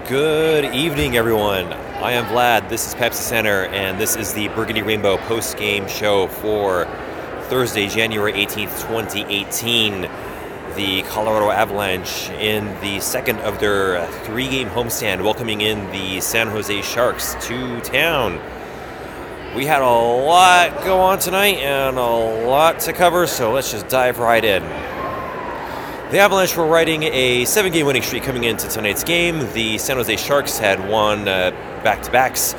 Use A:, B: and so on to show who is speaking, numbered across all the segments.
A: Good evening, everyone. I am Vlad. This is Pepsi Center, and this is the Burgundy Rainbow post-game show for Thursday, January 18th, 2018. The Colorado Avalanche in the second of their three-game homestand, welcoming in the San Jose Sharks to town. We had a lot go on tonight and a lot to cover, so let's just dive right in. The Avalanche were riding a 7-game winning streak coming into tonight's game. The San Jose Sharks had won back-to-backs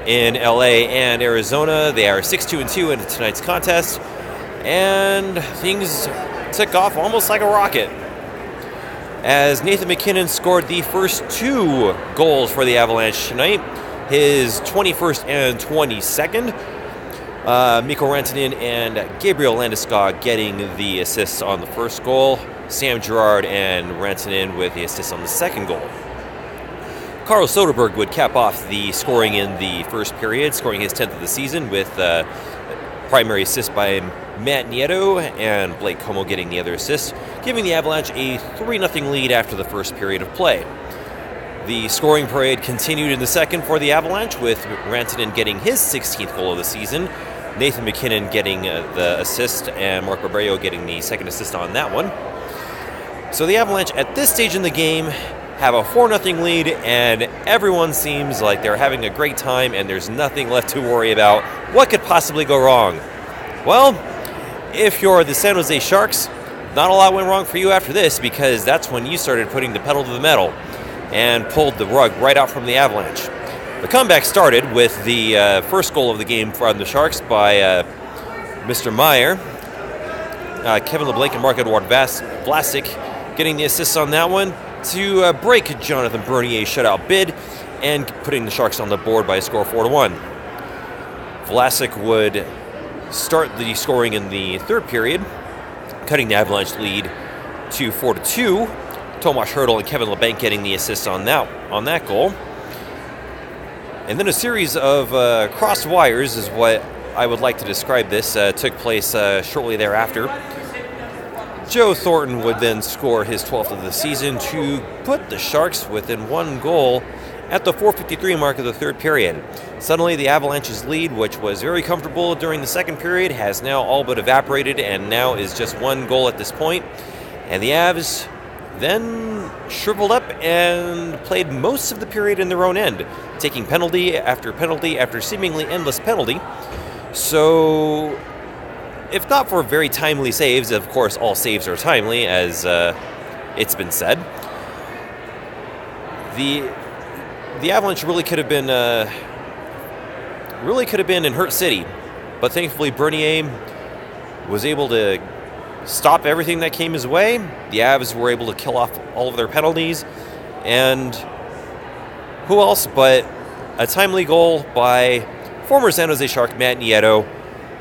A: in LA and Arizona. They are 6-2-2 into tonight's contest, and things took off almost like a rocket, as Nathan MacKinnon scored the first 2 goals for the Avalanche tonight, his 21st and 22nd. Mikko Rantanen and Gabriel Landeskog getting the assists on the first goal. Sam Girard and Rantanen with the assist on the second goal. Carl Soderberg would cap off the scoring in the first period, scoring his 10th of the season with primary assist by Matt Nieto and Blake Como getting the other assist, giving the Avalanche a 3-0 lead after the first period of play. The scoring parade continued in the second for the Avalanche, with Rantanen getting his 16th goal of the season, Nathan MacKinnon getting the assist, and Mark Barberio getting the second assist on that one. So the Avalanche, at this stage in the game, have a 4-0 lead, and everyone seems like they're having a great time, and there's nothing left to worry about. What could possibly go wrong? Well, if you're the San Jose Sharks, not a lot went wrong for you after this, because that's when you started putting the pedal to the metal and pulled the rug right out from the Avalanche. The comeback started with the first goal of the game from the Sharks by Mr. Meyer. Kevin LeBlanc and Marc-Edouard Vlasic getting the assists on that one to break Jonathan Bernier's shutout bid and putting the Sharks on the board by a score of 4-1. Vlasic would start the scoring in the third period, cutting the Avalanche lead to 4-2. Tomas Hertl and Kevin LeBlanc getting the assists on that goal. And then a series of crossed wires is what I would like to describe this, took place shortly thereafter. Joe Thornton would then score his 12th of the season to put the Sharks within 1 goal at the 4:53 mark of the third period. Suddenly, the Avalanche's lead, which was very comfortable during the second period, has now all but evaporated and now is just 1 goal at this point. And the Avs then shriveled up and played most of the period in their own end, taking penalty after seemingly endless penalty. So, if not for very timely saves, of course all saves are timely, as it's been said, the Avalanche really could have been in Hurt City, but thankfully Bernier was able to stop everything that came his way. The Avs were able to kill off all of their penalties, and who else but a timely goal by former San Jose Shark Matt Nieto,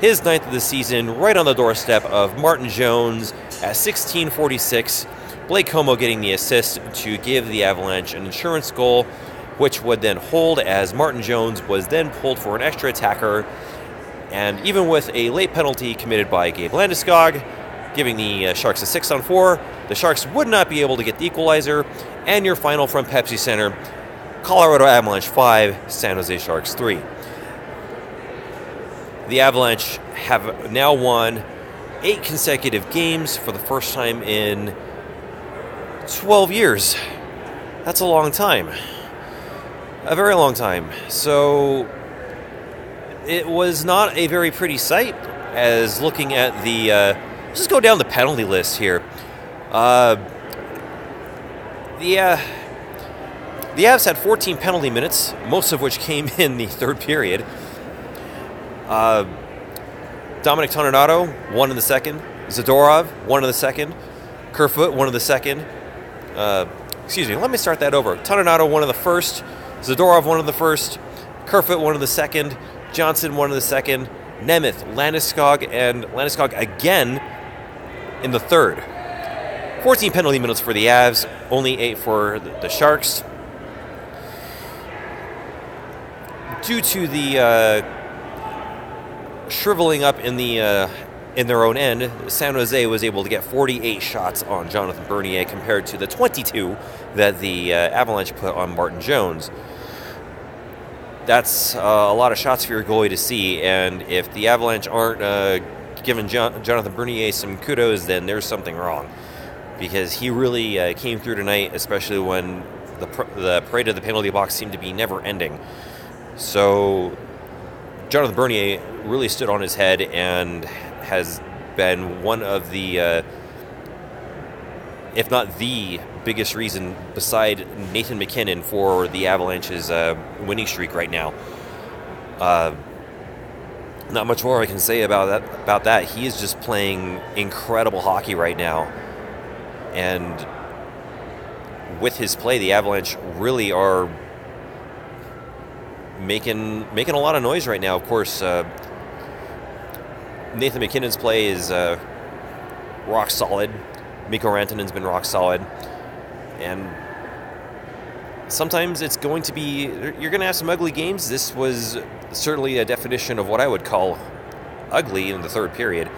A: his 9th of the season, right on the doorstep of Martin Jones at 16:46. Blake Como getting the assist to give the Avalanche an insurance goal, which would then hold as Martin Jones was then pulled for an extra attacker, and even with a late penalty committed by Gabe Landeskog, giving the Sharks a 6-on-4, the Sharks would not be able to get the equalizer. And your final from Pepsi Center, Colorado Avalanche 5, San Jose Sharks 3. The Avalanche have now won 8 consecutive games for the first time in 12 years. That's a long time. A very long time. So it was not a very pretty sight, as looking at the... just go down the penalty list here. The Avs had 14 penalty minutes, most of which came in the third period. Dominic Toninato, 1 in the second. Zadorov, 1 in the second. Kerfoot, 1 in the second. Excuse me, let me start that over. Toninato, 1 in the first. Zadorov, 1 in the first. Kerfoot, 1 in the second. Johnson, 1 in the second. Nemeth, Landeskog, and Landeskog again in the third. 14 penalty minutes for the Avs, only 8 for the Sharks. Due to the shriveling up in the in their own end, San Jose was able to get 48 shots on Jonathan Bernier compared to the 22 that the Avalanche put on Martin Jones. That's a lot of shots for your goalie to see, and if the Avalanche aren't giving Jonathan Bernier some kudos, then there's something wrong. Because he really came through tonight, especially when the parade of the penalty box seemed to be never-ending. So Jonathan Bernier really stood on his head and has been one of the, if not the biggest reason beside Nathan MacKinnon for the Avalanche's winning streak right now. Not much more I can say about that. He is just playing incredible hockey right now. And with his play, the Avalanche really are making a lot of noise right now. Of course, Nathan MacKinnon's play is rock solid. Mikko Rantanen's been rock solid. And sometimes it's going to be, you're going to have some ugly games. This was certainly a definition of what I would call ugly in the third period.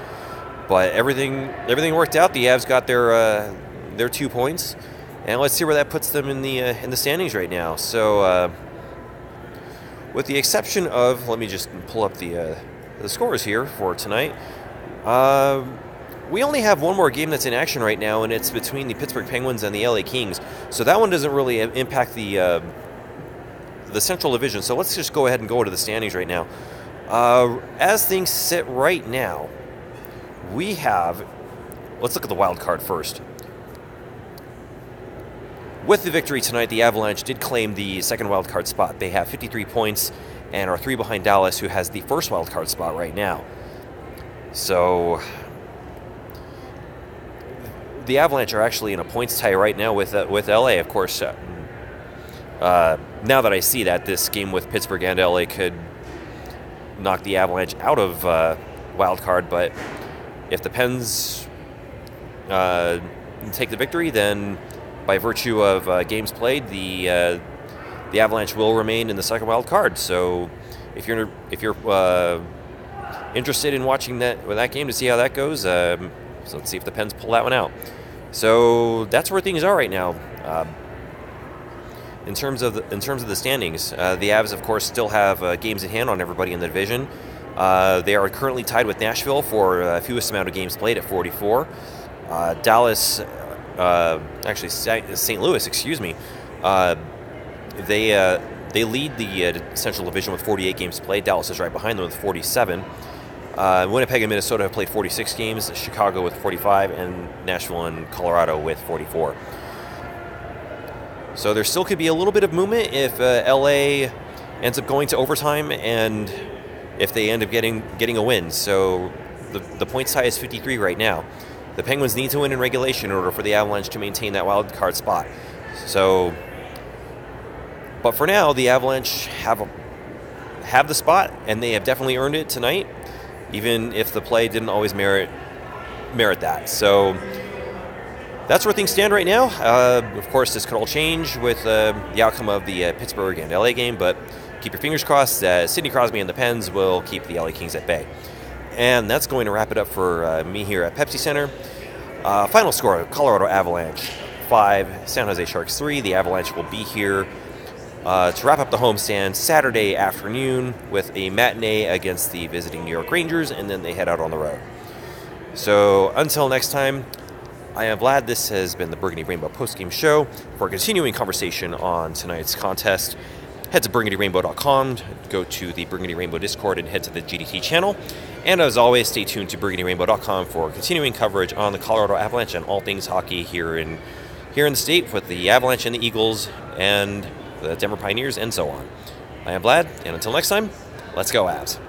A: But everything worked out. The Avs got their 2 points, and let's see where that puts them in the standings right now. So, with the exception of, let me just pull up the scores here for tonight. We only have one more game that's in action right now, and it's between the Pittsburgh Penguins and the LA Kings. So that one doesn't really impact the Central Division. So let's just go ahead and go to the standings right now. As things sit right now, we have. Let's look at the wild card first. With the victory tonight, the Avalanche did claim the second wild card spot. They have 53 points and are 3 behind Dallas, who has the first wild card spot right now. So the Avalanche are actually in a points tie right now with LA. Of course, now that I see that, this game with Pittsburgh and LA could knock the Avalanche out of wild card. But if the Pens take the victory, then by virtue of games played, the Avalanche will remain in the second wild card. So if you're interested in watching that game to see how that goes, so let's see if the Pens pull that one out. So that's where things are right now. In terms of the standings, the Avs, of course, still have games in hand on everybody in the division. They are currently tied with Nashville for fewest amount of games played at 44. Dallas, actually St. Louis, excuse me, they lead the Central Division with 48 games played. Dallas is right behind them with 47. Winnipeg and Minnesota have played 46 games, Chicago with 45, and Nashville and Colorado with 44. So there still could be a little bit of movement if LA ends up going to overtime and if they end up getting a win. So the points tie is 53 right now. The Penguins need to win in regulation in order for the Avalanche to maintain that wild card spot. So, but for now, the Avalanche have the spot, and they have definitely earned it tonight, even if the play didn't always merit that. So that's where things stand right now. Of course, this could all change with the outcome of the Pittsburgh and LA game, but keep your fingers crossed that Sidney Crosby and the Pens will keep the LA Kings at bay. And that's going to wrap it up for me here at Pepsi Center. Final score, Colorado Avalanche 5, San Jose Sharks 3. The Avalanche will be here to wrap up the homestand Saturday afternoon with a matinee against the visiting New York Rangers, and then they head out on the road. So until next time, I am Vlad. This has been the Burgundy Rainbow postgame show. For a continuing conversation on tonight's contest, head to burgundyrainbow.com, go to the Burgundy Rainbow Discord, and head to the GDT channel. And as always, stay tuned to burgundyrainbow.com for continuing coverage on the Colorado Avalanche and all things hockey here in the state with the Avalanche and the Eagles and the Denver Pioneers and so on. I am Vlad, and until next time, let's go Avs.